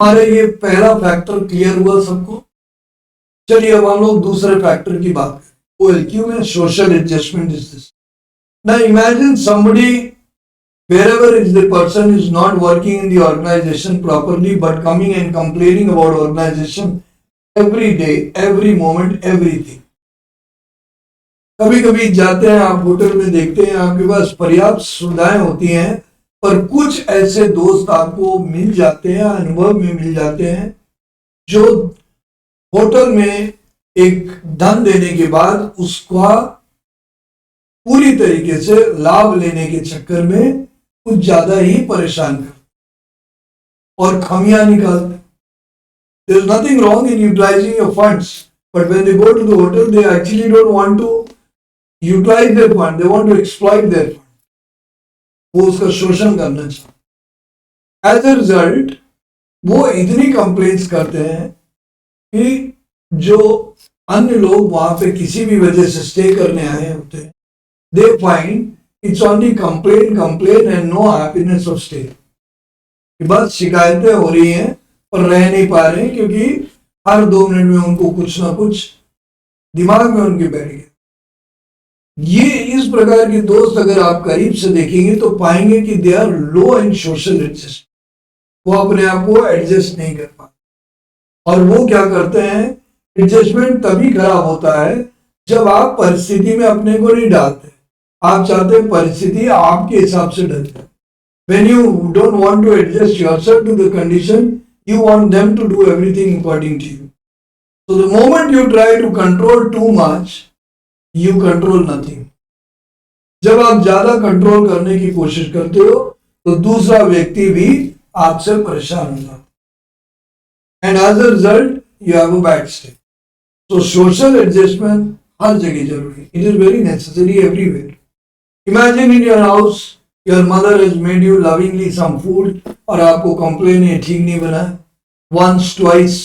हमारे ये पहला फैक्टर क्लियर हुआ सबको। चलिए अब हम लोग दूसरे फैक्टर की बात करें। OLQ में social adjustment is this. Now imagine somebody wherever is the person is not working in the organization properly but coming and complaining about organization every day, every moment, everything. कभी कभी जाते हैं आप hotel में, देखते हैं आपके पास पर्याप्त सुविधाएं होती हैं, पर कुछ ऐसे दोस्त आपको मिल जाते हैं, अनुभव में मिल जाते हैं, जो होटल में एक धन देने के बाद उसका पूरी तरीके से लाभ लेने के चक्कर में कुछ ज्यादा ही परेशान कर और खामियां निकालते। There is nothing wrong in utilizing your funds, but when they go to the hotel, they actually don't want to utilize their fund. They want to exploit their fund. वो उसका शोषण करना चाहते। As a result, वो इतनी complaints करते हैं कि जो अन्य लोग वहां पे किसी भी वजह से स्टे करने आए होते हैं, they find it's only complain and no happiness of stay. बस शिकायतें हो रही हैं पर रह नहीं पा रहे हैं, क्योंकि हर 2 मिनट में उनको कुछ ना कुछ दिमाग में उनके बैठ गए। ये इस प्रकार के दोस्त अगर आप करीब से देखेंगे तो पाएंगे कि they are low in social adjust. वो अपने आप को एडजस्ट नहीं कर पाते और वो क्या करते हैं, एडजस्टमेंट तभी खराब होता है जब आप परिस्थिति में अपने को नहीं डालते। आप चाहते हैं परिस्थिति आपके हिसाब से ढल जाए। When you don't want to adjust yourself to the condition, you want them to do everything according to you. So the moment you try to control too much, you control nothing. जब आप ज्यादा control करने की कोशिश करते हो तो दूसरा व्यक्ति भी आपसे परेशान हो जाता है, and as a result you have a bad state. So social adjustment हर जगह जरूरी है. It is very necessary everywhere. Imagine in your house, your mother has made you lovingly some food और आपको कंप्लेन है ठीक नहीं बना, once twice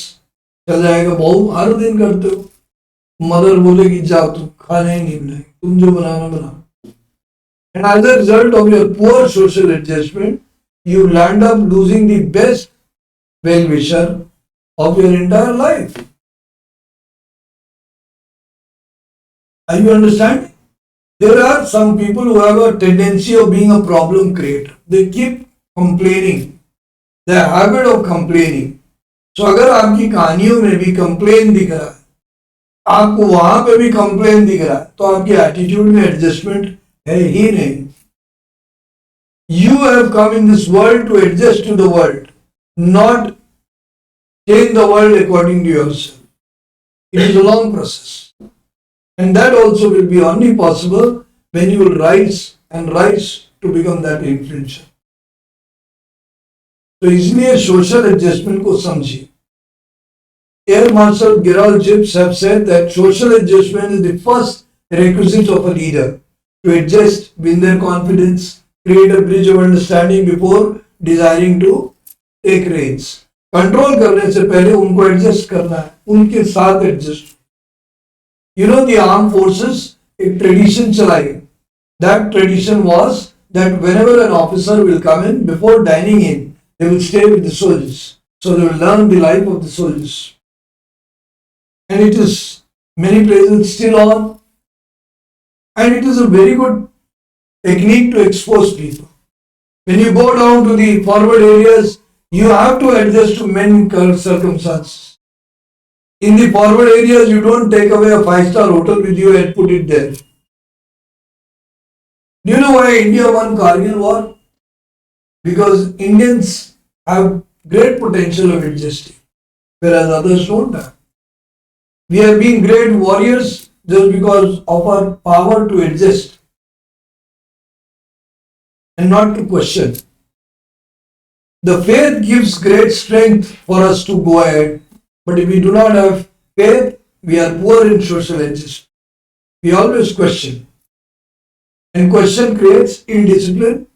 चल जाएगा, बहुत हर दिन करते हो, मदर बोलेगी जाओ तुम खाना ही नहीं बनाए, तुम जो बनाना बनाओ. And as a result of your poor social adjustment, you land up losing the best well-wisher of your entire life. Are you understanding? There are some people who have a tendency of being a problem creator. They keep complaining. Their habit of complaining. So अगर आपकी कहानियों में भी complain दिख रहा है, आपको वहां पे भी कंप्लेन दिख रहा है, तो आपकी एटीट्यूड में एडजस्टमेंट है ही नहीं. You have come in this world to adjust to the world, not change the world according to yourself. It is a long process. And that also will be only possible when you will rise and rise to become that influencer. तो इसलिए social adjustment को समझिए. Air Marshal Gerald Gibbs have said that social adjustment is the first requisite of a leader to adjust, win their confidence, create a bridge of understanding before desiring to take reins. Control करने से पहले उनको adjust करना है, उनके साथ adjust. You know the armed forces एक tradition चलाई. That tradition was that whenever an officer will come in, before dining in, they will stay with the soldiers. So they will learn the life of the soldiers. And it is many places still on. And it is a very good technique to expose people. When you go down to the forward areas, you have to adjust to many circumstances. In the forward areas, you don't take away a 5-star hotel with you and put it there. Do you know why India won Kargil war? Because Indians have great potential of adjusting, whereas others don't have. We have been great warriors just because of our power to adjust and not to question. The faith gives great strength for us to go ahead, but if we do not have faith, we are poor in social adjustment. We always question, and question creates indiscipline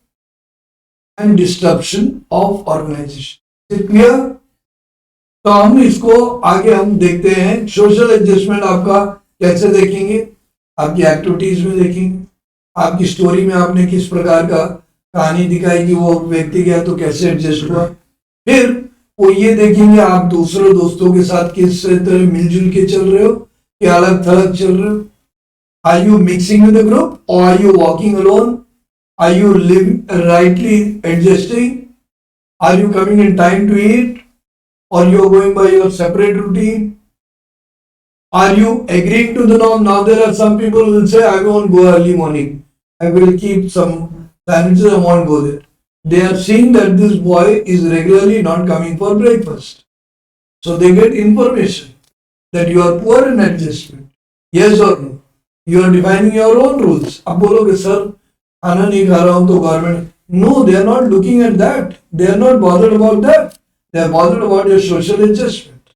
and disruption of organization. Is it clear? तो हम इसको आगे हम देखते हैं. Social adjustment आपका कैसे देखेंगे, आपकी एक्टिविटीज में देखेंगे, आपकी स्टोरी में आपने किस प्रकार का कहानी दिखाई कि वो व्यक्ति गया तो कैसे एडजस्ट हुआ. फिर वो ये देखेंगे आप दूसरे दोस्तों के साथ किस तरह मिलजुल के चल रहे हो या अलग थलग चल रहे हो. Are you mixing with the group or are you walking alone? Are you rightly adjusting? Are you coming in time to eat or you are going by your separate routine? Are you agreeing to the norm? Now there are some people who will say, I won't go early morning. I will keep some sandwiches, I won't go there. They are seeing that this boy is regularly not coming for breakfast. So they get information that you are poor in adjustment. Yes or no? You are defining your own rules. अब बोलोगे sir खाना नहीं खा रहा हूँ तो government. No, they are not looking at that. They are not bothered about that. They are bothered about your social adjustment.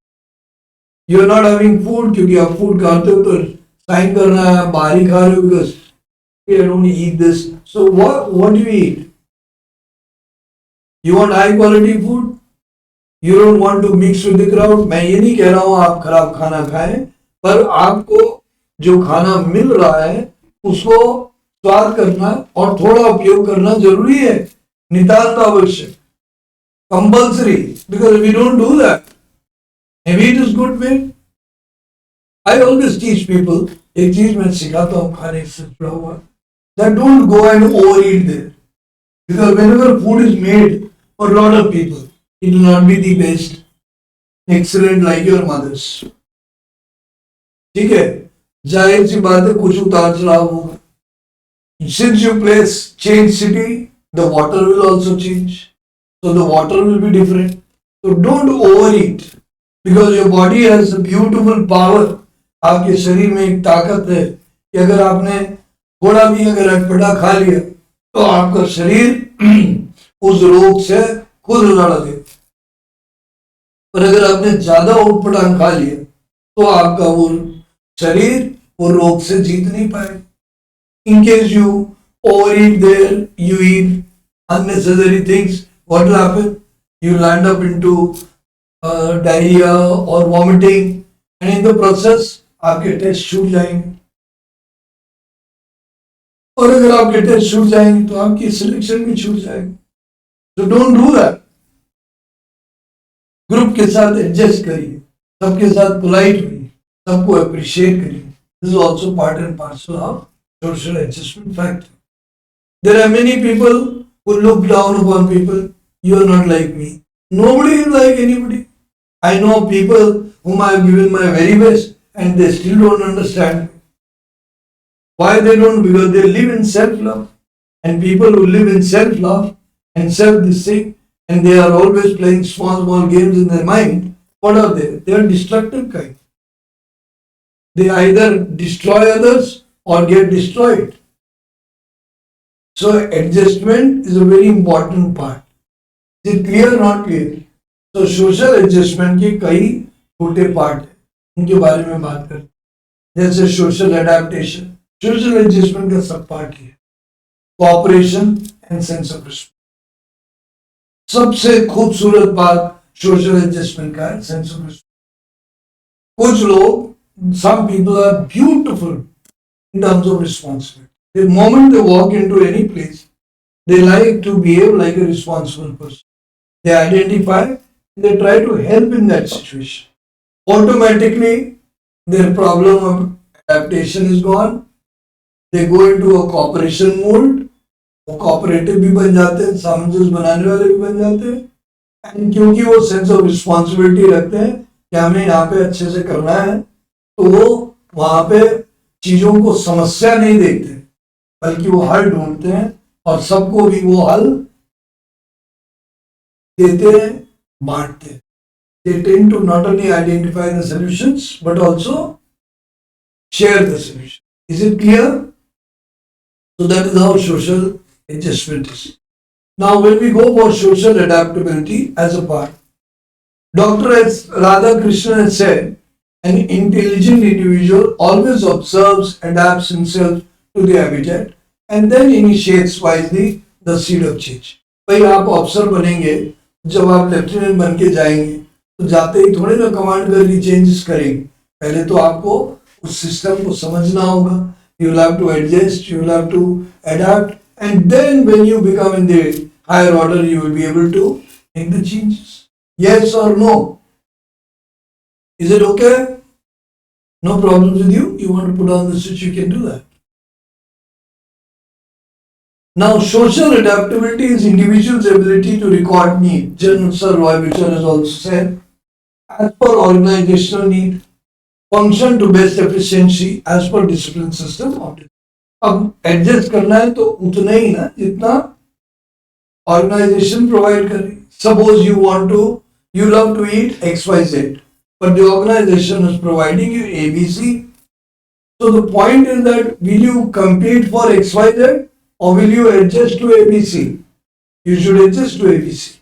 You are not having food क्योंकि आप food खाते हो तो साइन करना है, बाहर ही खा रहे हो because I don't eat this. So what do you eat? You want high quality food? You don't want to mix with the crowd. मैं ये नहीं कह रहा हूँ आप खराब खाना खाएं, पर आपको जो खाना मिल रहा है उसको स्वाद करना और थोड़ा उपयोग करना जरूरी है, नितांत आवश्यक, compulsory. Because if you don't do that, maybe it is good way. I always teach people, एक चीज मैं सिखाता हूँ खाने से जुड़ा हुआ, that don't go and overeat there. Because whenever food is made for a lot of people, it will not be the best, excellent like your mother's. ठीक है, जाहिर सी बात है कुछ उतार चढ़ाव होगा. Since you place change city, the water will also change. So the water will be different. So don't overeat because your body has a beautiful power. आपके शरीर में एक ताकत है कि अगर आपने थोड़ा भी अगर अटपटा खा लिया तो आपका शरीर उस रोग से खुद लड़ दे. पर अगर आपने ज्यादा उटपटांग खा लिया तो आपका वो शरीर वो रोग से जीत नहीं पाएगा. In case you overeat there, you eat unnecessary things, what will happen? You land up into diarrhea or vomiting, and in the process आपके टेस्ट छूट जाएंगे. और अगर आपके टेस्ट छूट जाएंगे तो आपकी सिलेक्शन भी छूट जाएगी. So don't do that. Group के साथ एडजस्ट करिए, सबके साथ पोलाइट रहिए, सबको अप्रिशिएट करिए. This is also part and parcel of social adjustment factor. There are many people who look down upon people. You are not like me. Nobody is like anybody. I know people whom I have given my very best and they still don't understand me. Why they don't? Because they live in self-love. And people who live in self-love and self-deceit and they are always playing small games in their mind, what are they? They are destructive kind. They either destroy others or get destroyed. So adjustment is a very important part. Is it clear or not clear? So social adjustment के कई छोटे part हैं, उनके बारे में बात करते हैं. जैसे सोशल एडेप्टेशन, सोशल एडजस्टमेंट का सब पार्ट है. Cooperation and sense of respect. सबसे खूबसूरत बात सोशल एडजस्टमेंट का है सेंस ऑफ रिस्पेक्ट. कुछ लोग, some people are beautiful in terms of responsibility. The moment they walk into any place, they like to behave like a responsible person. They identify and they try to help in that situation. Automatically, their problem of adaptation is gone. They go into a cooperation mode. वो cooperative भी बन जाते हैं, सामंजस्य बनाने वाले भी बन जाते हैं. And क्योंकि वो sense of responsibility रखते हैं कि हमें यहाँ पे अच्छे से करना है, तो वो वहां पे चीजों को समस्या नहीं देखते बल्कि वो हल ढूंढते हैं और सबको भी वो हल देते हैं, बांटते हैं. They tend to not only identify the solutions but also share the solution. Is it clear? So that is how social adjustment is. Now when we go for social adaptability as a part, Dr. S. Radhakrishnan has said, an intelligent individual always observes, adapts himself to the habitat and then initiates wisely the seed of change. भाई आप officer बनेंगे, जब आप lieutenant बन के जाएंगे तो जाते ही थोड़े ना कमांड करके चेंजेस करेंगे. पहले तो आपको उस सिस्टम को समझना होगा. You will have to adjust, you will have to adapt, and then when you become in the higher order, you will be able to make the changes. Yes or no? Is it okay? No problems with you? You want to put on the switch, you can do that. Now, social adaptability is individual's ability to record need. General Sir Roy Bichar has also said, as per organizational need, function to best efficiency as per discipline system audit. अब adjust करना है तो उतना ही ना जितना organisation provide करे. Suppose you love to eat XYZ, but the organization is providing you ABC. So the point is that will you compete for XYZ or will you adjust to ABC? You should adjust to ABC.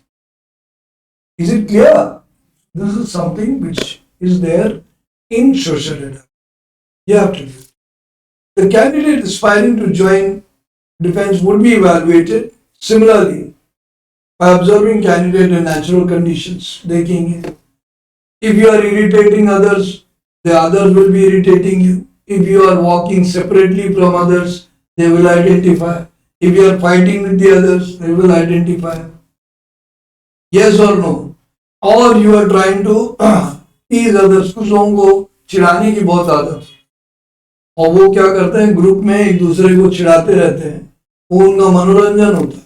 Is it clear? This is something which is there in social data. You have to do. The candidate aspiring to join defense would be evaluated similarly by observing candidate in natural conditions. देखेंगे. If you are irritating others, the others will be irritating you. If you are walking separately from others, they will identify. If you are fighting with the others, they will identify. Yes or no? Or you are trying to tease others. कुछ लोगों को चिढ़ाने की बहुत आदत, और वो क्या करते हैं, ग्रुप में एक दूसरे को चिढ़ाते रहते हैं. वो उनका मनोरंजन होता है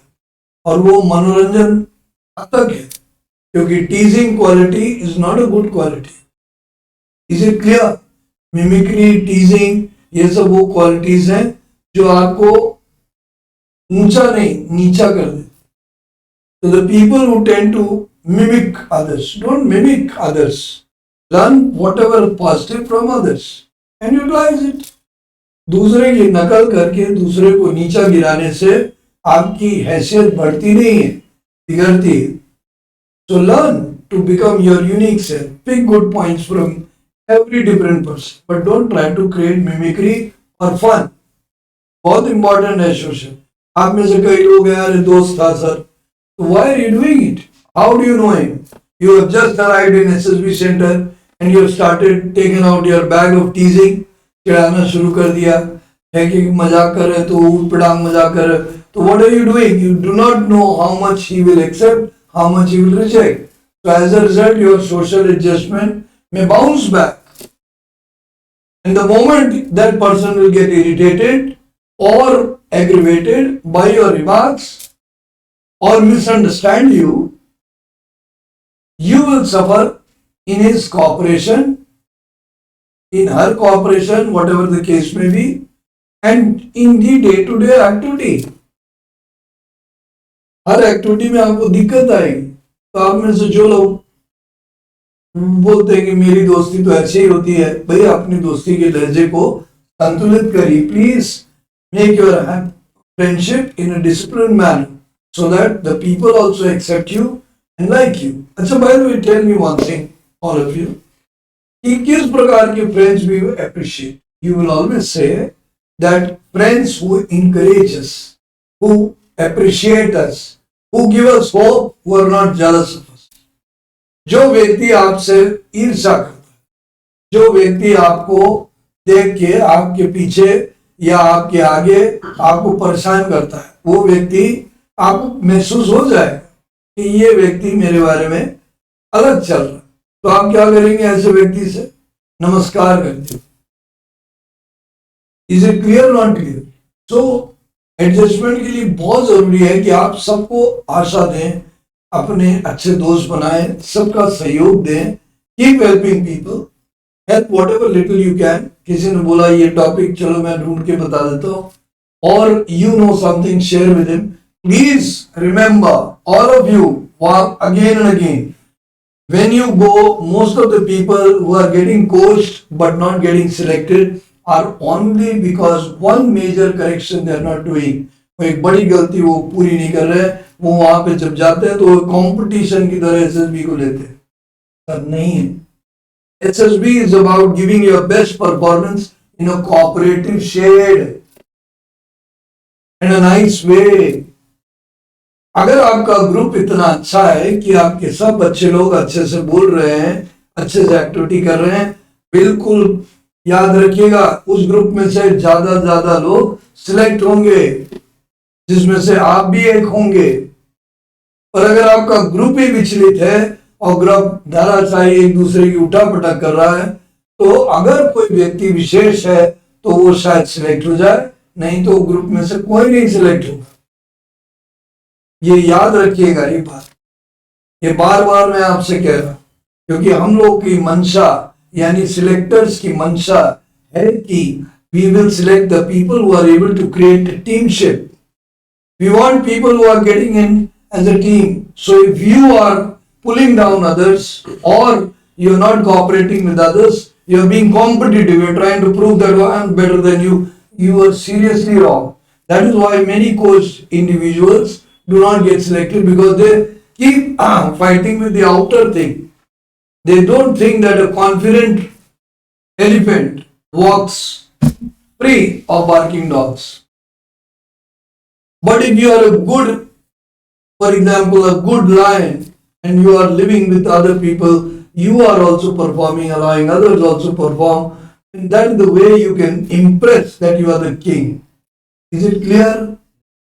और वो मनोरंजन घातक है, क्योंकि टीजिंग quality is not a good quality. Is it clear? Mimicry, टीजिंग, ये सब वो क्वालिटीज हैं जो आपको ऊंचा नहीं नीचा कर दे. So the people who tend to mimic others, don't mimic others. Learn whatever positive from others and utilize it. दूसरे की नकल करके दूसरे को नीचा गिराने से आपकी हैसियत बढ़ती नहीं है, बिगड़ती है. So learn to become your unique self. Pick good points from every different person, but don't try to create mimicry or fun. बहुत इंपॉर्टेंट है सोशल. आप में से कई लोग हैं, अरे दोस्त था sir. Why are you doing it? How do you know him? You have just arrived in SSB center and you have started taking out your bag of teasing. चिढ़ाना शुरू कर दिया है कि मजाक कर रहे तो ऊट पिटांग मजाक कर रहे. तो what are you doing? You do not know how much he will accept, how much he will reject. So as a result, your social adjustment may bounce back. And the moment that person will get irritated or aggravated by your remarks or misunderstand you, you will suffer in his cooperation, in her cooperation, whatever the case may be, and in the day-to-day activity. Her activity में आपको दिक्कत आएगी. तो आप में से जो लोग बोलते हैं कि मेरी दोस्ती तो ऐसी ही होती है, भाई अपनी दोस्ती के लहजे को संतुलित करिए. Please make your friendship in a discipline manner so that the people also accept you and like you. अच्छा, by the way, tell me one thing, all of you, कि किस प्रकार के friends we appreciate. You will always say that friends who encourage us, who appreciate us, who give us hope, who are not jealous of us. जो व्यक्ति आपसे ईर्ष्या करता है, जो व्यक्ति आपको देख के आपके पीछे या आपके आगे आपको परेशान करता है, वो व्यक्ति आपको महसूस हो जाए कि ये व्यक्ति मेरे बारे में अलग चल रहा है. तो आप क्या करेंगे? ऐसे व्यक्ति से नमस्कार करते हो. Is it clear, not clear? So adjustment के लिए बहुत जरूरी है कि आप सबको आशा दें, अपने अच्छे दोस्त बनाएं, सबका सहयोग दें. Keep helping people, help what ever little you can. किसी ने बोला ये टॉपिक, चलो मैं ढूंढ के बता देता हूँ, और you know something, share with him. Please remember, all of you, again and again, when you go, most of the people who are getting coached but not getting selected are only because one major correction they are not doing. वो एक बड़ी गलती वो पूरी नहीं कर रहे. वो वहां पे जब जाते हैं तो कंपटीशन की तरह SSB को लेते हैं. पर नहीं है. SSB is about giving your best performance in a cooperative shade and a nice way. अगर आपका ग्रुप इतना अच्छा है कि आपके सब अच्छे लोग अच्छे से बोल रहे हैं, अच्छे से एक्टिविटी कर रहे हैं, बिल्कुल याद रखिएगा उस ग्रुप में से ज्यादा लोग सिलेक्ट होंगे, जिसमें से आप भी एक होंगे. और अगर आपका ग्रुप ही विचलित है और ग्रुप धाराशाही एक दूसरे की उठा पटक कर रहा है, तो अगर कोई व्यक्ति विशेष है तो वो शायद सिलेक्ट हो जाए, नहीं तो ग्रुप में से कोई नहीं सिलेक्ट होगा। ये याद रखिएगा ये बात, ये बार बार मैं आपसे कह रहा हूं, क्योंकि हम लोग की मंशा यानी सिलेक्टर्स की मंशा है कि we will select the people who are able to create a teamship. We want people who are getting in as a team. So if you are pulling down others or you're not cooperating with others, you're being competitive, you're trying to prove that I'm better than you, you are seriously wrong. That is why many coached individuals do not get selected, because they keep fighting with the outer thing. They don't think that a confident elephant walks free of barking dogs. But if you are a good, for example, a good lion, and you are living with other people, you are also performing, allowing others also perform, and that is the way you can impress that you are the king. Is it clear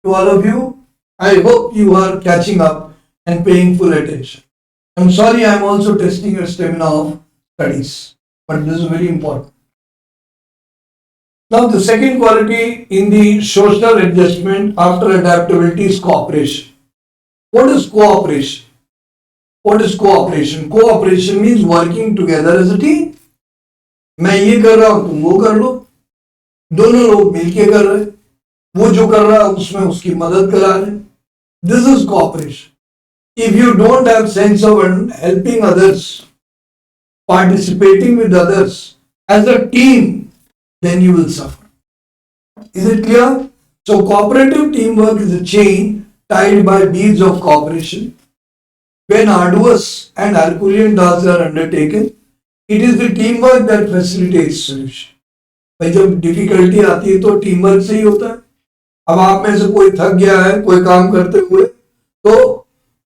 to all of you? I hope you are catching up and paying full attention. I'm sorry, I'm also testing your stamina of studies, but this is very important. Now, the second quality in the social adjustment after adaptability is cooperation. What is cooperation? What is cooperation? Cooperation means working together as a team. मैं ये कर रहा हूं तुम वो कर लो, दोनों लोग मिलके कर रहे, वो जो कर रहा है उसमें उसकी मदद करा रहे. This is cooperation. If you don't have sense of helping others, participating with others as a team, then you will suffer. Is it clear? So cooperative teamwork is a chain tied by beads of cooperation. When arduous and Herculean tasks are undertaken, it is the teamwork that facilitates solution. भाई जब difficulty आती है तो teamwork से ही होता है. अब आप में से कोई थक गया है कोई काम करते हुए, तो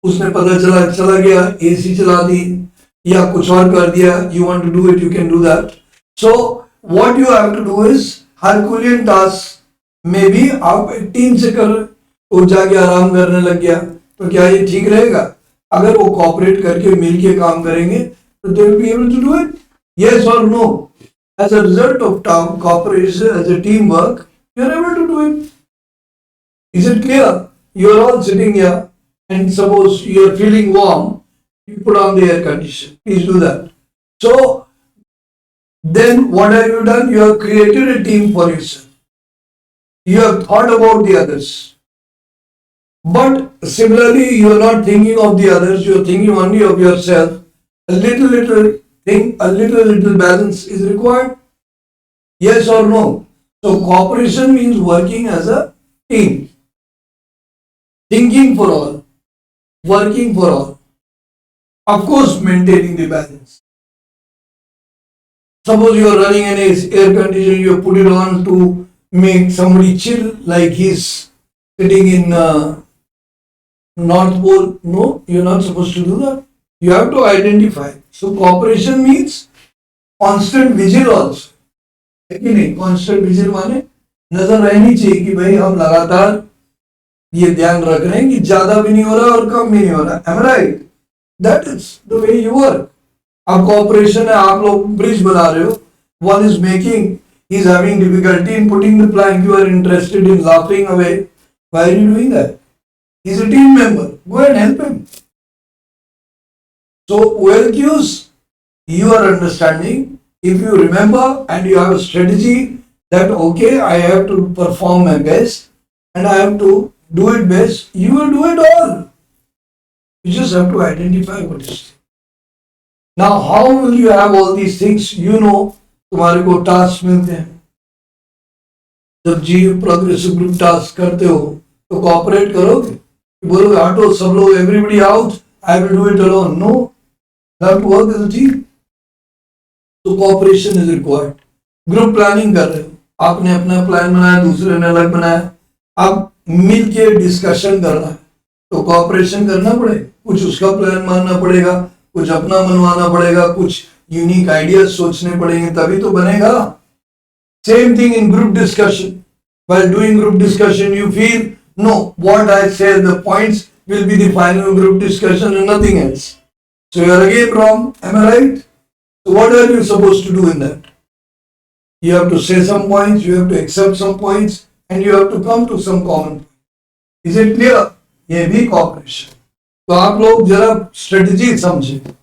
उसने पता चला गया एसी चला दी या कुछ और कर दिया, you want to do it, you can do that. So what you have to do is Herculean task में भी आप टीम से कर रहे, वो जाके आराम करने लग गया, तो क्या ये ठीक रहेगा? अगर वो कॉपरेट करके मिलके काम करेंगे तो they will be able to do it. Yes or no? As a result of cooperation as a teamwork, you are able to do it. Is it clear? You are all sitting here and suppose you are feeling warm, you put on the air condition. Please do that. So then what have you done? You have created a team for yourself. You have thought about the others. But similarly, you are not thinking of the others, you are thinking only of yourself. A little thing, a little balance is required. Yes or no? So cooperation means working as a team. Thinking for all, working for all. Of course, maintaining the balance. Suppose you are running an air conditioner, you put it on to make somebody chill like he's sitting in North Pole. No, you're not supposed to do that. You have to identify. So cooperation means constant vigil also. है कि नहीं? Constant vigil माने नजर रहनी चाहिए कि भाई हम लगातार ये ध्यान रख रहे हैं कि ज्यादा भी नहीं हो रहा और कम भी नहीं हो रहा. Am I right? That is the way you work. अब cooperation है, आप लोग ब्रिज बना रहे हो. One is making, he is having difficulty in putting the plank. You are interested in laughing away. Why are you doing that? He is a team member. Go and help him. So OLQs, you are understanding. If you remember and you have a strategy that okay, I have to perform my best and I have to do it best, you will do it all. You just have to identify what is. Now, how will you have all these things? You know, तुम्हारे को task मिलते हैं. जब जी progressive group task करते हो तो cooperate करोगे, बोलोगे हटो सब लोग, everybody out, I will do it alone. No, you have to work as a team. तो cooperation is required. Group planning कर रहे हो, आपने अपना प्लान बनाया, दूसरे ने अलग बनाया, अब मिल के डिस्कशन करना है तो कोऑपरेशन करना पड़ेगा. कुछ उसका प्लान मानना पड़ेगा, कुछ अपना मनवाना पड़ेगा, कुछ यूनिक आइडियाज सोचने पड़ेंगे, तभी तो बनेगा. Same thing in group discussion. While doing group discussion, you feel no, what I say, the points will be the final group discussion and nothing else. So you are again wrong. Am I right? So what are you supposed to do in that? You have to say some points, you have to accept some points, and you have to come to some common point. Is it clear? ये भी cooperation. तो आप लोग जरा strategy समझे.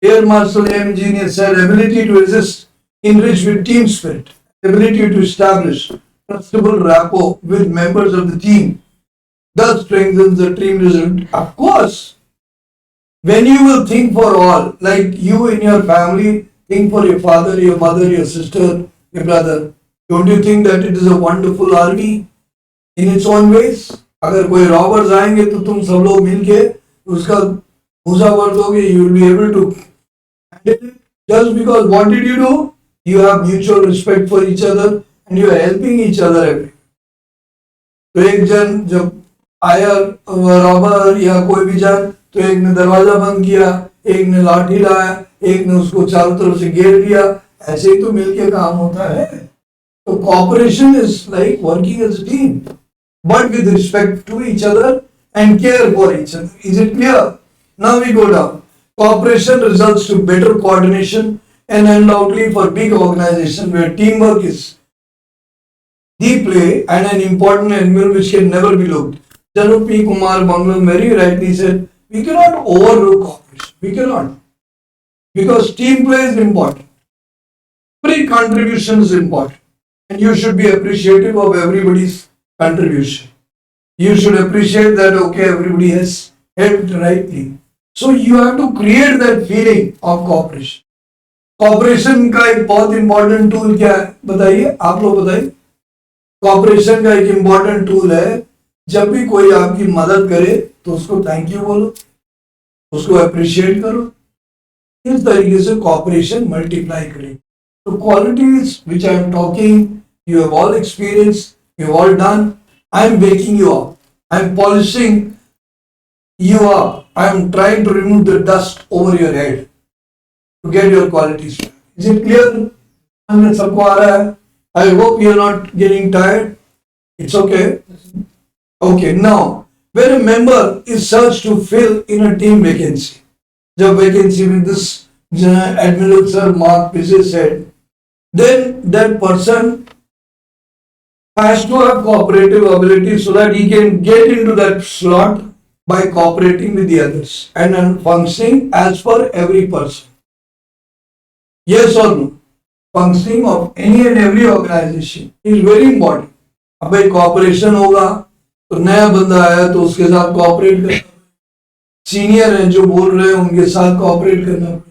Air Marshal M. Engineer said ability to resist, enrich with team spirit, ability to establish trustable rapport with members of the team, thus strengthens the team result. Of course, when you will think for all, like you in your family, think for your father, your mother, your sister, your brother, don't you think that it is a wonderful army in its own ways? अगर कोई robbers आएंगे तो तुम सब लोग मिलके उसका भूसा भर दोगे, you will be able to handle it. Just because what did you do? You have mutual respect for each other and you are helping each other every. तो एक जन जब आया रॉबर या कोई भी जन, तो एक ने दरवाजा बंद किया, एक ने लाठी लाया, एक ने उसको चारों तरफ से घेर दिया. ऐसे ही तो मिलके काम होता है. तो cooperation is like working as a team, but with respect to each other and care for each other. Is it clear? Now we go down. Cooperation results to better coordination and undoubtedly for big organization where teamwork is the play and an important element which can never be looked. Janu P. Kumar Bangla very rightly said, we cannot overlook cooperation. We cannot. Because team play is important. Every contribution is important. And you should be appreciative of everybody's contribution. You should appreciate that, okay, everybody has helped rightly. So you have to create that feeling of cooperation. Cooperation का एक बहुत important tool क्या है? बताइए, आप लोग बताइए. Cooperation का एक important tool है, जब भी कोई आपकी मदद करे तो उसको thank you बोलो, उसको appreciate करो. इस तरीके से cooperation multiply करेगी. So qualities which I am talking, you have all experienced, you have all done. I am waking you up. I am polishing you up. I am trying to remove the dust over your head to get your qualities. Is it clear? सबको आ रहा है? I hope you are not getting tired. It's okay. Okay, now when a member is searched to fill in a team vacancy, जब vacancy में this Admiral Sir Mark Pisse said, then that person has to have cooperative ability so that he can get into that slot by cooperating with the others and functioning as per every person. Yes or no? Functioning of any and every organization is very important. अब भाई cooperation होगा तो नया बंदा आया तो उसके साथ cooperate करना, सीनियर हैं जो बोल रहे हैं उनके साथ cooperate करना पड़ेगा,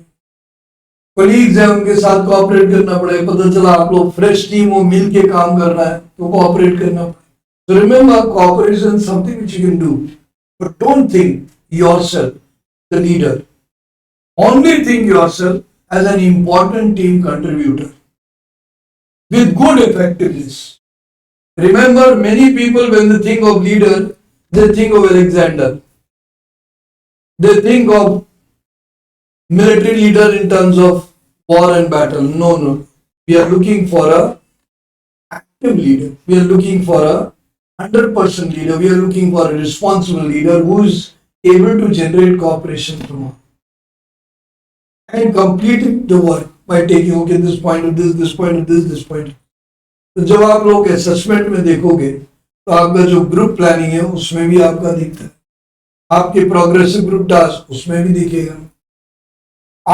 कलीग्स हैं उनके साथ cooperate करना पड़ेगा. पता चला आप लोग फ्रेश टीम हो, मिल के काम कर रहा है तो cooperate करना पड़ेगा. So remember, cooperation is something which you can do, but don't think yourself the leader. Only think yourself as an important team contributor with good effectiveness. Remember, many people when they think of leader, they think of Alexander. They think of military leader in terms of war and battle. No, no. We are looking for a active leader. We are looking for a 100% leader. We are looking for a responsible leader who is able to generate cooperation from all and completing the work by taking, okay, this point of this point of this point. तो जब आप लोग assessment में देखोगे तो आपका जो group planning है उसमें भी आपका दिखता है, आपके प्रोग्रेसिव ग्रुप टास्क उसमें भी दिखेगा,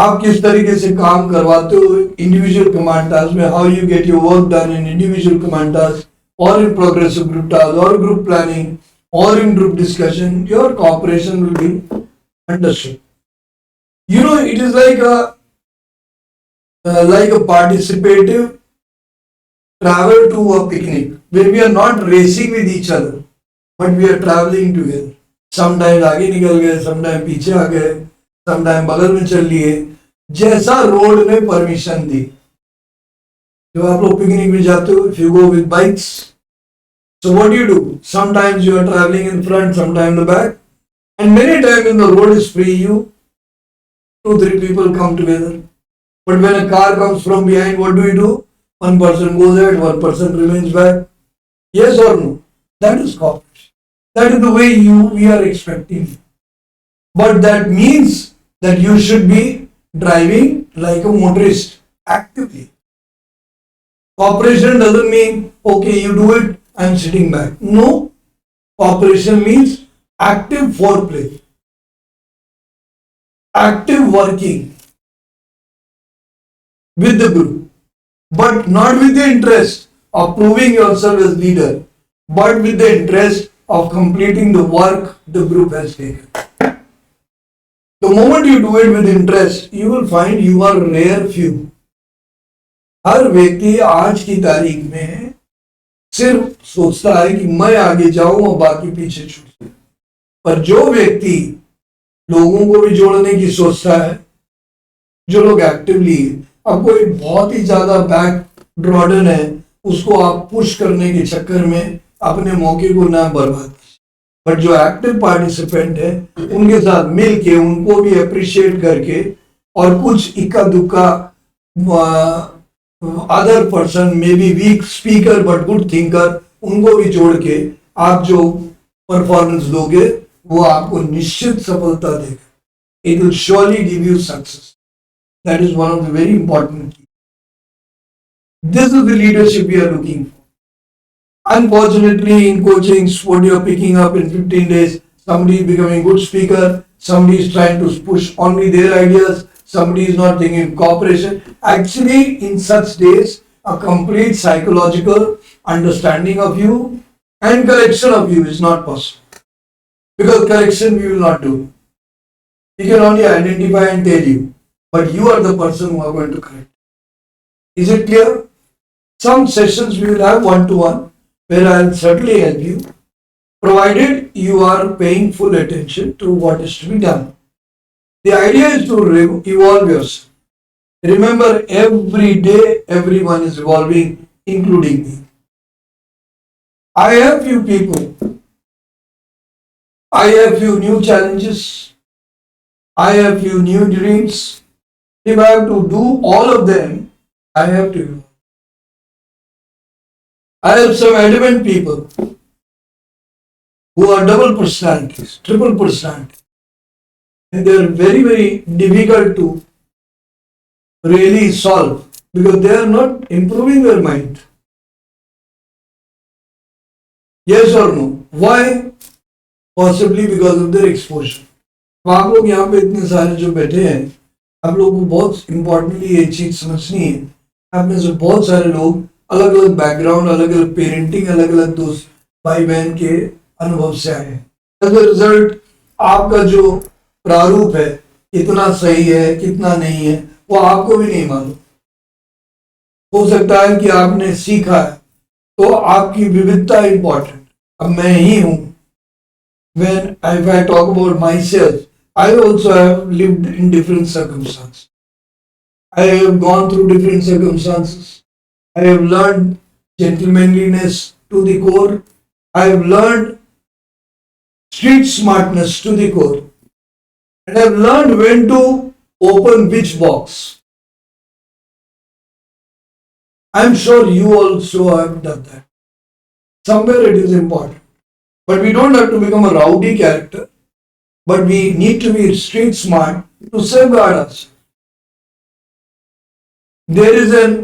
आप किस तरीके से काम करवाते हो इंडिविजुअल कमांड टास्क में, how you get your work done in individual command task or in progressive group task or group planning or in group discussion, your cooperation will be understood. You know, it is like a participative travel to a picnic where we are not racing with each other, but we are traveling together. Sometimes आगे निकल गए, sometimes पीछे आ गए, sometimes बगल में चल लिए, जैसा रोड ने परमिशन दी. जब आप लोग पिकनिक में जाते हो, if you go with bikes, so what do? Sometimes you are traveling in front, sometimes in the back, and many times when the road is free, you 2-3 people come together. But when a car comes from behind, what do? One person goes ahead, one person remains back. Yes or no? That is cooperation. That is the way we are expecting. But that means that you should be driving like a motorist actively. Cooperation doesn't mean okay, you do it, I'm sitting back. No, cooperation means active foreplay, active working with the group, but not with the interest of proving yourself as leader, but with the interest of completing the work the group has taken. The moment you do it with interest, you will find you are rare few. हर व्यक्ति आज की तारीख में सिर्फ सोचता है कि मैं आगे जाऊं और बाकी पीछे छूट, पर जो व्यक्ति लोगों को भी जोड़ने की सोचता है, जो लोग एक्टिवली, अब कोई बहुत ही ज्यादा बैक ड्रॉडन है, उसको आप पुश करने के चक्कर में अपने मौके को ना बर्बाद कीजिए, बट जो एक्टिव पार्टिसिपेंट है उनके साथ मिल के उनको भी अप्रिशिएट करके और कुछ इक्का दुक्का other person may be weak speaker but good thinker, उनको भी जोड़ के आप जो परफॉर्मेंस दोगे वो आपको निश्चित सफलता देगा. It will surely give you success. That is one of the very important key. This is the leadership we are looking for. Unfortunately, in coachings, what you are picking up in 15 days, somebody is becoming a good speaker, somebody is trying to push only their ideas, somebody is not thinking cooperation. Actually, in such days, a complete psychological understanding of you and correction of you is not possible. Because correction we will not do. We can only identify and tell you, but you are the person who are going to correct. Is it clear? Some sessions we will have one-to-one, where I will certainly help you, provided you are paying full attention to what is to be done. The idea is to evolve yourself. Remember, every day everyone is evolving, including me. I have few people. I have few new challenges. I have few new dreams. If I have to do all of them, I have to evolve. I have some adamant people who are double personalities, triple personality, and they are very, very difficult to really solve because they are not improving their mind. Yes or no? Why? Possibly because of their exposure. आप लोग यहाँ पे इतने सारे जो बैठे हैं, आप लोगों को बहुत इम्पोर्टेंटली ये चीज समझनी है. आप में से बहुत सारे लोग अलग अलग बैकग्राउंड, अलग अलग पेरेंटिंग, अलग अलग दोस्त भाई बहन के अनुभव से आए हैं. एज अ रिजल्ट आपका जो प्रारूप है कितना सही है कितना नहीं है वो आपको भी नहीं मालूम. हो सकता है कि आपने सीखा है तो आपकी विविधता इंपॉर्टेंट. अब मैं ही हूं. When if I talk about myself, I also have lived in different circumstances. I have gone through different circumstances. I have learned gentlemanliness to the core. I have learned street smartness to the core. And I have learned when to open which box. I am sure you also have done that. Somewhere it is important. But we don't have to become a rowdy character. But we need to be street smart to safeguard us. There is an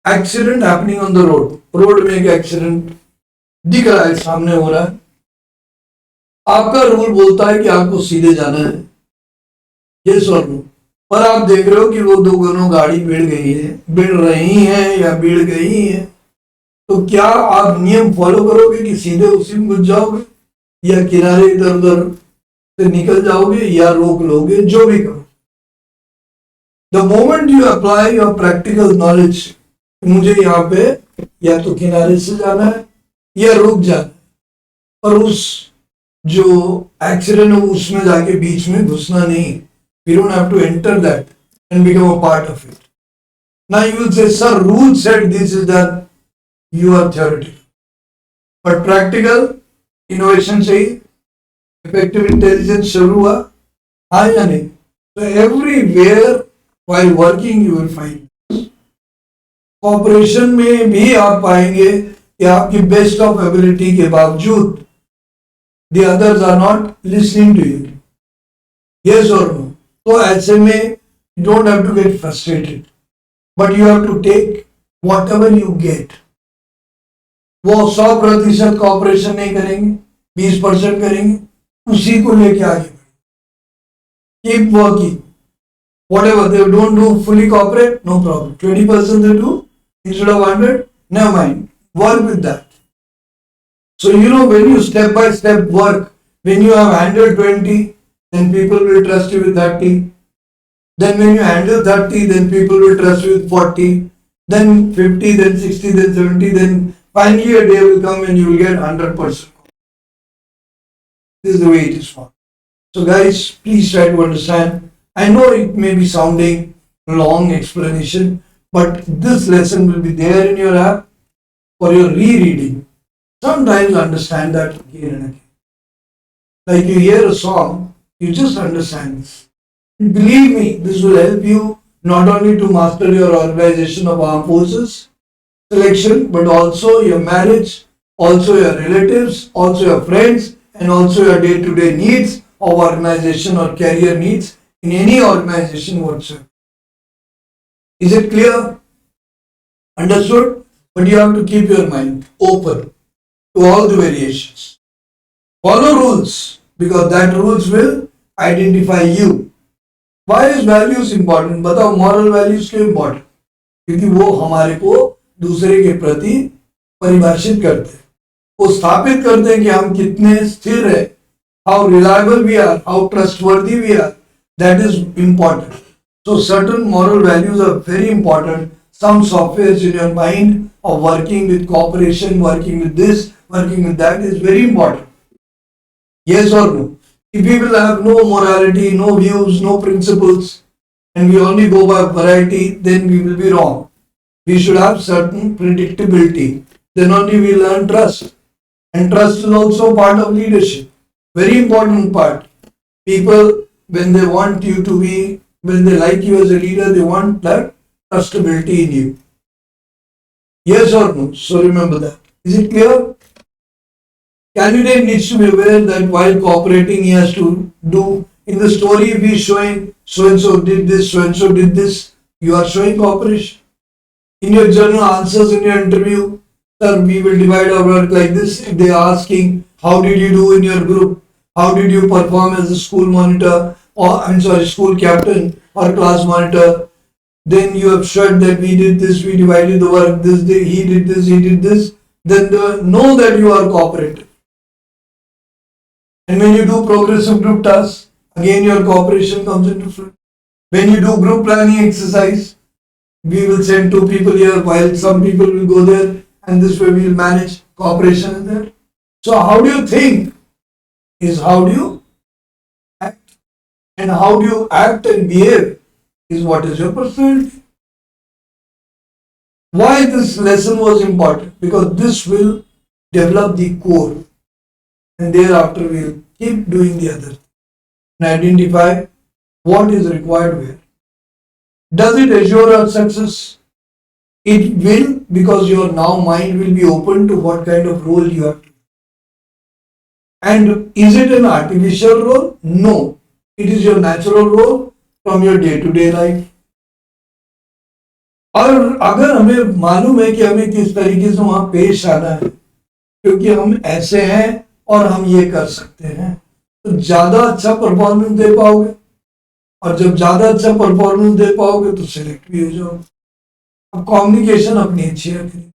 accident happening on the road. Road में एक accident दिख रहा है, सामने हो रहा है. आपका रूल बोलता है कि आपको सीधे जाना है, ये और नो. पर आप देख रहे हो कि वो दोनों गाड़ी भिड़ गई है, भिड़ रही हैं या भिड़ गई हैं, तो क्या आप नियम फॉलो करोगे कि सीधे उसी में घुस जाओगे या किनारे इधर उधर से निकल जाओगे या रोक लोगे? जो भी करो. The moment you apply your practical knowledge, मुझे यहाँ पे या तो किनारे से जाना है या रुक जाना है, और उस जो एक्सीडेंट है उसमें जाके बीच में घुसना नहीं. We don't have to enter that and become a part of it. Now you will say, sir, rule said this is done. You are theoretical. But practical innovation चाहिए, effective intelligence शुरू हुआ, हाँ या नहीं? So everywhere while working you will find. Cooperation में भी आप पाएंगे कि आपकी बेस्ट ऑफ एबिलिटी के बावजूद the others are not listening to you. Yes or no? तो ऐसे में you don't have to get frustrated, but you have to take whatever you get. वो 100% कॉपरेशन नहीं करेंगे, 20% करेंगे, उसी को लेके आगे बढ़ेंगे. Keep working. Whatever they don't do fully cooperate, no problem. 20% they do instead of 100, never mind. Work with that. So when you step by step work, when you have handled 20, then people will trust you with 30. Then when you handle 30, then people will trust you with 40. Then 50, then 60, then 70, then finally a day will come and you will get 100%. This is the way it is for. So guys, please try to understand. I know it may be sounding long explanation, but this lesson will be there in your app for your rereading. Sometimes understand that again and again. Like you hear a song, you just understand this. Believe me, this will help you not only to master your organization of armed forces selection, but also your marriage, also your relatives, also your friends, and also your day-to-day needs of organization or career needs in any organization whatsoever. Is it clear? Understood? But you have to keep your mind open to all the variations. Follow rules because that rules will identify you. Why is values important? बताओ moral values क्यों important? क्योंकि वो हमारे को दूसरे के प्रति परिभाषित करते हैं, वो स्थापित करते हैं कि हम कितने स्थिर हैं, how reliable we are, how trustworthy we are. That is important. So certain moral values are very important. Some software in your mind of working with cooperation, working with this, working with that is very important. Yes or no? If we will have no morality, no views, no principles, and we only go by variety, then we will be wrong. We should have certain predictability. Then only we learn trust. And trust is also part of leadership. Very important part. People, when they want you to be, when they like you as a leader, they want that trustability in you. Yes or no? So remember that. Is it clear? Candidate needs to be aware that while cooperating, he has to do in the story if he is showing so and so did this, so and so did this, you are showing cooperation. In your journal answers in your interview, sir, we will divide our work like this. If they are asking, how did you do in your group? How did you perform as a school monitor or school captain or class monitor? Then you have said that we did this, we divided the work this day, he did this, he did this. Then know that you are cooperative. And when you do progressive group tasks, again your cooperation comes into play. When you do group planning exercise, we will send 2 people here while some people will go there, and this way we will manage cooperation in there. So how do you think is how do you act, and how do you act and behave is what is your personality. Why this lesson was important? Because this will develop the core, and thereafter we will keep doing the other thing and identify what is required where. Does it assure our success? It will, because your now mind will be open to what kind of role you have to play. And is it an artificial role? No. It is your natural role from your day-to-day life. और अगर हमें मालूम है कि हमें किस तरीके से वहां पेश आना है, क्योंकि हम ऐसे हैं और हम ये कर सकते हैं, तो ज्यादा अच्छा परफॉर्मेंस दे पाओगे, और जब ज्यादा अच्छा परफॉर्मेंस दे पाओगे तो सिलेक्ट भी हो जाओगे. अब कम्युनिकेशन अपनी अच्छी रखनी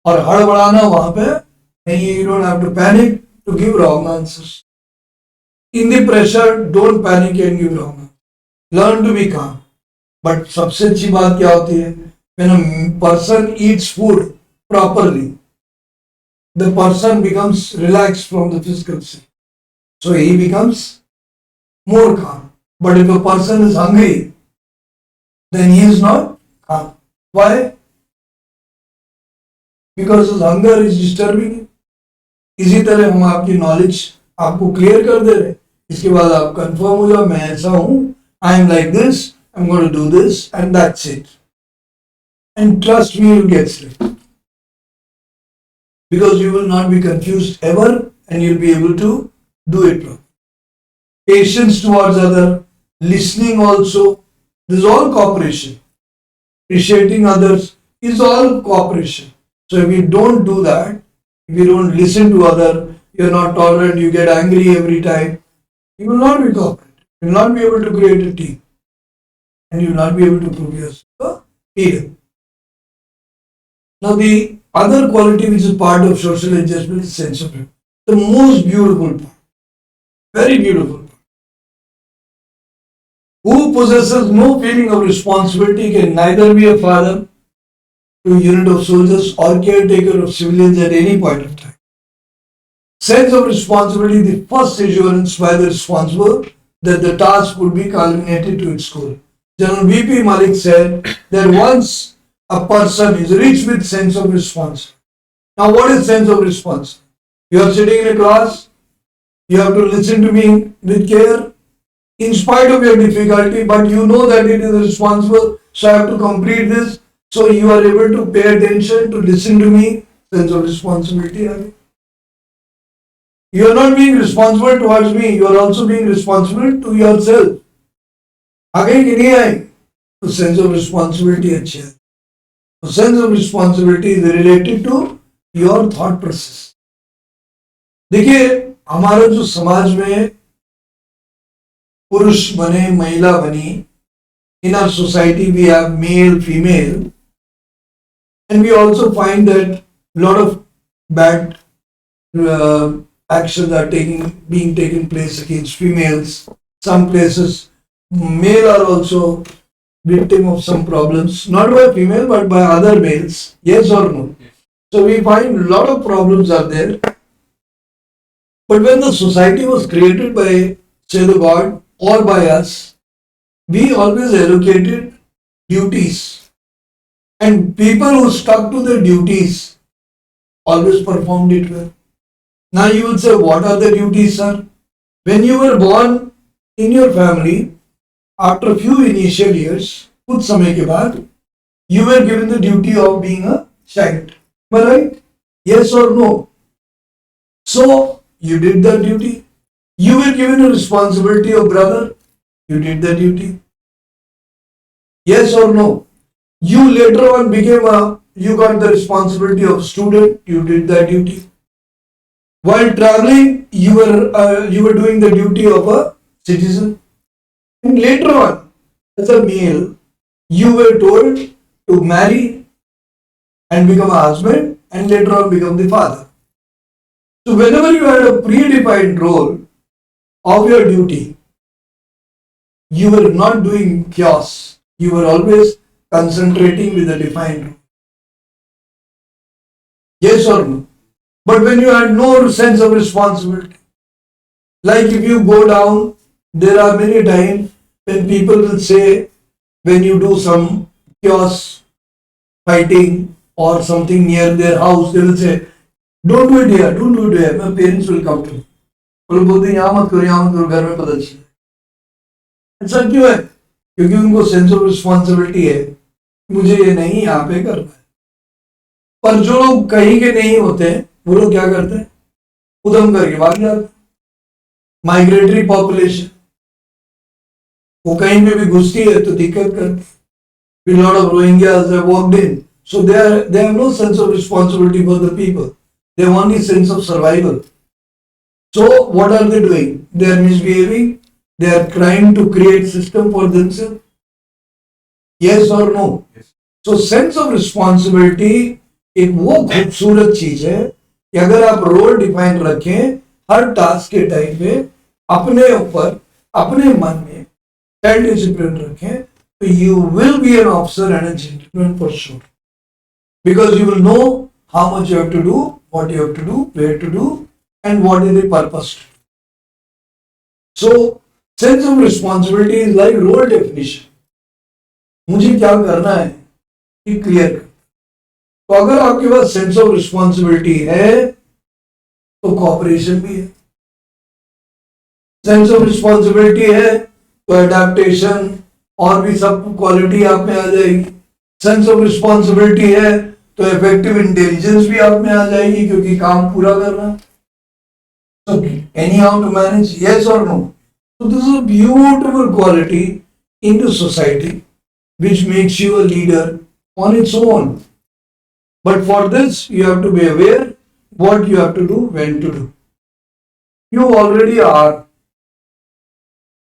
और हड़बड़ाना वहां पे नहीं. You don't have to panic to give wrong answers. In the pressure don't panic and give wrong. Learn to be calm. But सबसे अच्छी बात क्या होती है? When a person eats food properly, the person becomes relaxed from the physical state, so he becomes more calm. But if a person is hungry, then he is not calm. Why? Because his hunger is disturbing him. इसी तरह हम आपकी knowledge आपको clear कर दे रहे, इसके बाद आप कंफर्म हो जाओ, मैं ऐसा हूं, I am like this, I am going to do this, and that's it. And trust me, you get slip, because you will not be confused ever, and you'll be able to do it properly. Patience towards other. listening also. This is all cooperation. Appreciating others is all cooperation. So if you don't do that, if you don't listen to other, you're not tolerant, you get angry every time, you will not be cooperative. You will not be able to create a team, and you will not be able to prove yourself a leader. Now the other quality which is part of social adjustment is sense of humor. The most beautiful part, very beautiful part. Who possesses no feeling of responsibility can neither be a father to a unit of soldiers or caretaker of civilians at any point of time. Sense of responsibility, the first assurance by the responsible that the task would be culminated to its goal. General V.P. Malik said that once a person is rich with sense of responsibility. Now what is sense of responsibility? You are sitting in a class, you have to listen to me with care, in spite of your difficulty, but you know that it is responsible, so I have to complete this. So you are able to pay attention, to listen to me, sense of responsibility. You are not being responsible towards me, you are also being responsible to yourself. आगे की नहीं आए तो sense of responsibility अच्छी है. So sense of responsibility is related to your thought process. देखिए हमारा जो समाज में पुरुष बने महिला बनी, in our society we have male, female, and we also find that a lot of bad actions are being taken place against females. Some places male are also victim of some problems, not by female but by other males. Yes or no? Yes. So we find a lot of problems are there. But when the society was created by, say, the God or by us, we always allocated duties. And people who stuck to their duties always performed it well. Now you will say, what are the duties, sir? When you were born in your family, after a few initial years, कुछ समय के बाद, you were given the duty of being a child. Am I right? Yes or no? So you did the duty. You were given a responsibility of brother. You did the duty. Yes or no? You later on you got the responsibility of student. You did the duty. While traveling, you were doing the duty of a citizen. And later on, as a male, you were told to marry and become a husband and later on become the father. So whenever you had a predefined role of your duty, you were not doing chaos. You were always concentrating with a defined role. Yes or no? But when you had no sense of responsibility, like if you go down, there are many times when people will say, when you do some chaos, fighting or something near their house, they will say, don't do it here, don't do it here, my parents will come to me. वो बोलते हैं यहाँ मत करो घर में पता चले. ऐसा क्यों है? क्योंकि उनको सेंस ऑफ रिस्पॉन्सिबिलिटी है, मुझे ये नहीं यहाँ पे करना है. पर जो लोग कहीं के नहीं होते हैं, वो लोग क्या करते हैं? उधम करके भाग जाते. माइग्रेटरी पॉपुलेशन, वो कहीं पे भी घुसती है तो दिक्कत करती. A lot of Rohingyas have walked in, so they have no sense of responsibility for the people. They have only sense of survival. So what are they doing? They are misbehaving. They are trying to create system for themselves. Yes or no? Yes. So sense of responsibility एक वो खूबसूरत चीज है कि अगर आप role define रखें हर task के टाइम पे अपने ऊपर अपने मन में सेल्फ डिसिप्लिन रखें, तो you will be an officer and a gentleman for sure, because you will know how much you have to do, what you have to do, where to do and what is the purpose. So sense of responsibility is like role definition. मुझे क्या करना है ये clear कर. तो अगर आपके पास sense of responsibility है तो कॉपरेशन भी है. सेंस ऑफ रिस्पॉन्सिबिलिटी है तो एडेप्टेशन और भी सब क्वालिटी आप में आ जाएगी. सेंस ऑफ रिस्पॉन्सिबिलिटी है तो इफेक्टिव इंटेलिजेंस भी आप में आ जाएगी, क्योंकि काम पूरा करना है. Anyhow to manage. Yes और no? So this is a beautiful quality in the society which makes you a leader on its own. But for this, you have to be aware what you have to do, when to do. You already are.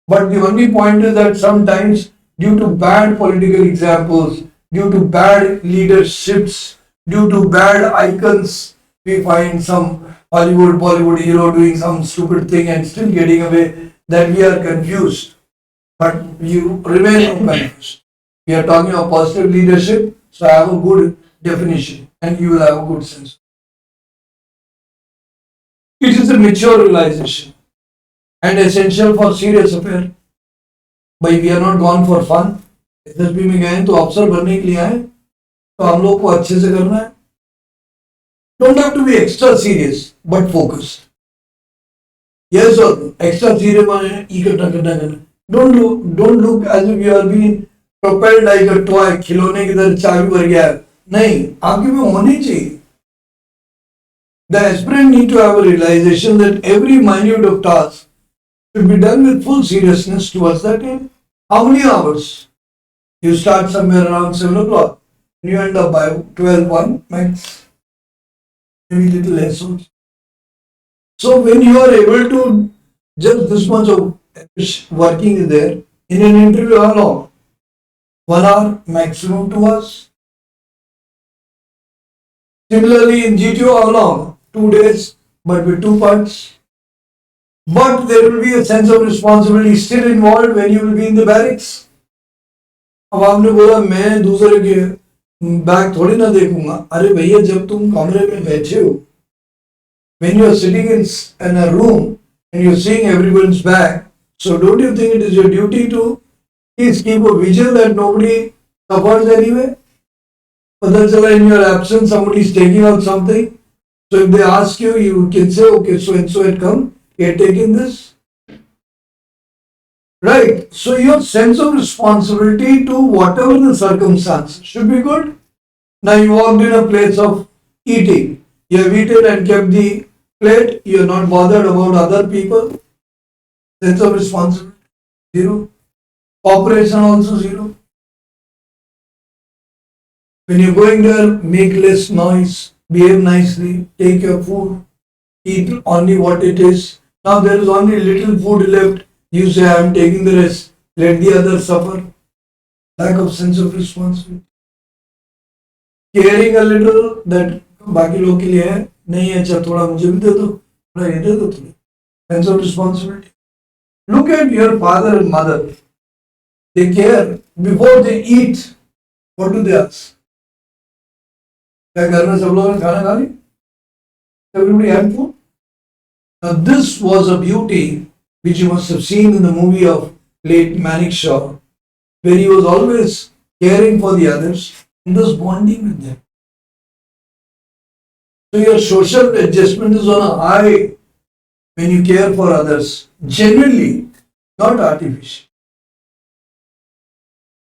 But the only point is that sometimes, due to bad political examples, due to bad leaderships, due to bad icons, we find some Bollywood hero doing some stupid thing and still getting away, that we are confused. But you remain unconfused. We are talking of positive leadership, so have a good definition and you will have a good sense. It is a mature realization and essential for serious affair. But we are not gone for fun. SSB में गए हैं तो अफसर बनने के लिए आए, तो हम लोग को अच्छे से करना है. Don't have to be extra serious, but focused. Yes or extra serious माने इकट्ठा करना करना. Don't look as if you are being propelled like a toy. खिलौने की तरह चाबी भर गया है. नहीं, आपके में होनी चाहिए. The aspirant need to have a realization that every minute of task should be done with full seriousness towards that end. How many hours? You start somewhere around 7 o'clock and you end up by 12:1 max, maybe little less also. So when you are able to just this much of working is there in an interview, how long? 1 hour, maximum 2 hours. Similarly in GTO, how long? 2 days, but with 2 parts. But there will be a sense of responsibility still involved when you will be in the barracks. अब आपने बोला मैं दूसरे के bag थोड़ी ना देखूंगा. अरे भैया, जब तुम कमरे में बैठे हो, when you are sitting in a room and you are seeing everyone's bag, so don't you think it is your duty to please keep a vigil that nobody suffers anyway? पता चला in your absence somebody is taking out something. So if they ask you, you can say, okay, so and so had come, he had taken this. Right. So your sense of responsibility to whatever the circumstance should be good. Now you walked in a place of eating. You have eaten and kept the plate. You are not bothered about other people. Sense of responsibility, zero. Cooperation also zero. When you're going there, make less noise, behave nicely, take your food, eat only what it is. Now there is only little food left. You say, I am taking the rest. Let the others suffer. Lack of sense of responsibility. Caring a little that बाकी लोग के लिए है नहीं, अच्छा थोड़ा मुझे भी दे दो, थोड़ा ये दे दो तुम्हें. Sense of responsibility. Look at your father and mother. They care before they eat. What do they ask? क्या घर में सब लोगों ने खाना खा ली? Everybody had food? Now this was a beauty which you must have seen in the movie of late Manik Shaw, where he was always caring for the others and thus bonding with them. So your social adjustment is on a high when you care for others, genuinely, not artificial.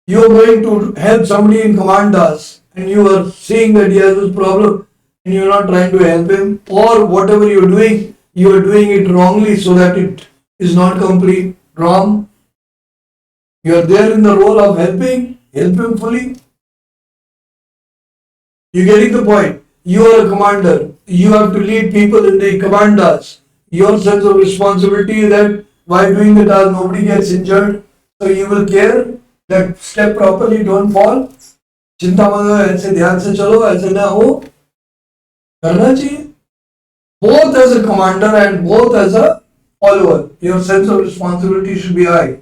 You are going to help somebody in command task and you are seeing that he has this problem and you are not trying to help him, or whatever you are doing it wrongly so that it is not complete wrong. You are there in the role of helping, help him fully. You getting the point? You are a commander. You have to lead people in the command task. Your sense of responsibility is that while doing the task, nobody gets injured. So you will care that step properly, don't fall. चिंता मत करो, ऐसे ध्यान से चलो, ऐसे ना हो, करना चाहिए. Both as a commander and both as a follower, your sense of responsibility should be high.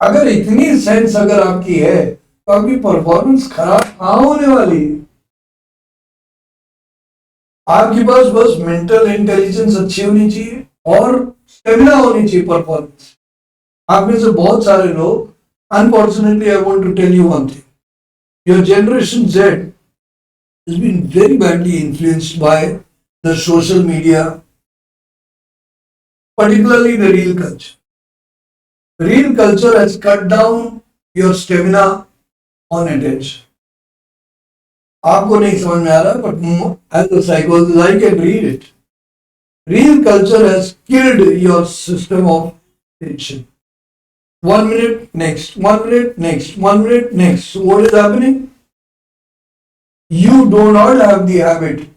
अगर इतनी सेंस अगर आपकी है तो आपकी परफॉर्मेंस खराब कहाँ होने वाली है. आपके पास बस मेंटल इंटेलिजेंस अच्छी होनी चाहिए और स्टेमिना होनी चाहिए परफॉर्मेंस. आप में से बहुत सारे लोग, unfortunately I want to tell you one thing, your generation Z has been very badly influenced by the social media, particularly the reel culture. Reel culture has cut down your stamina on attention. आपको नहीं समझ में आ रहा, but as a psychologist I can read it. Reel culture has killed your system of attention. 1 minute, next, 1 minute, next, 1 minute, next. So what is happening? You do not have the habit.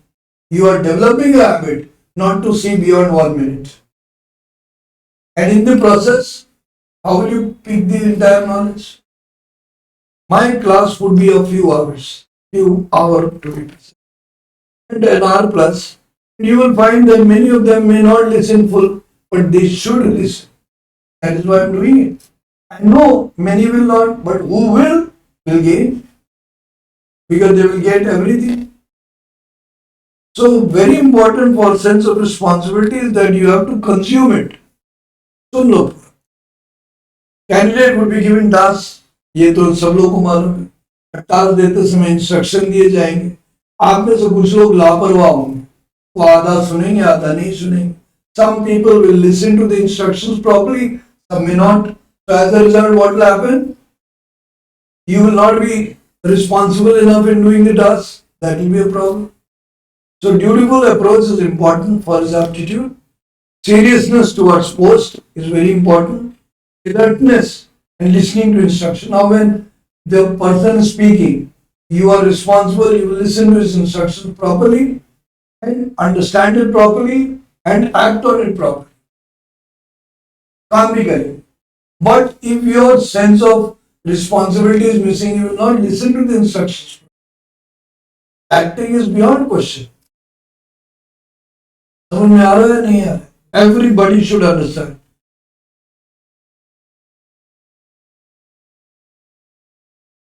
You are developing a habit not to see beyond 1 minute. And in the process, how will you pick the entire knowledge? My class would be a few hour to be precise, and an hour plus. You will find that many of them may not listen full, but they should listen. That is why I'm doing it. I know many will not, but who will gain because they will get everything. So very important for sense of responsibility is that you have to consume it. So look, candidate would be given tasks. ये तो सब लोगों को मालूम है. Task देते समय instruction दिए जाएंगे. आप में से कुछ लोग लापरवाह होंगे. वो आधा सुनेंगे, आधा नहीं सुनेंगे. Some people will listen to the instructions properly, some may not. So as a result, what will happen? You will not be responsible enough in doing the task. That will be a problem. So dutiful approach is important for his aptitude. Seriousness towards post is very important. Alertness and listening to instruction. Now when the person is speaking, you are responsible, you will listen to his instructions properly and understand it properly and act on it properly. Can't be correct. But if your sense of responsibility is missing, you will not listen to the instructions. Acting is beyond question. समझ में आ रहा है नहीं आ रहा है? Everybody should understand.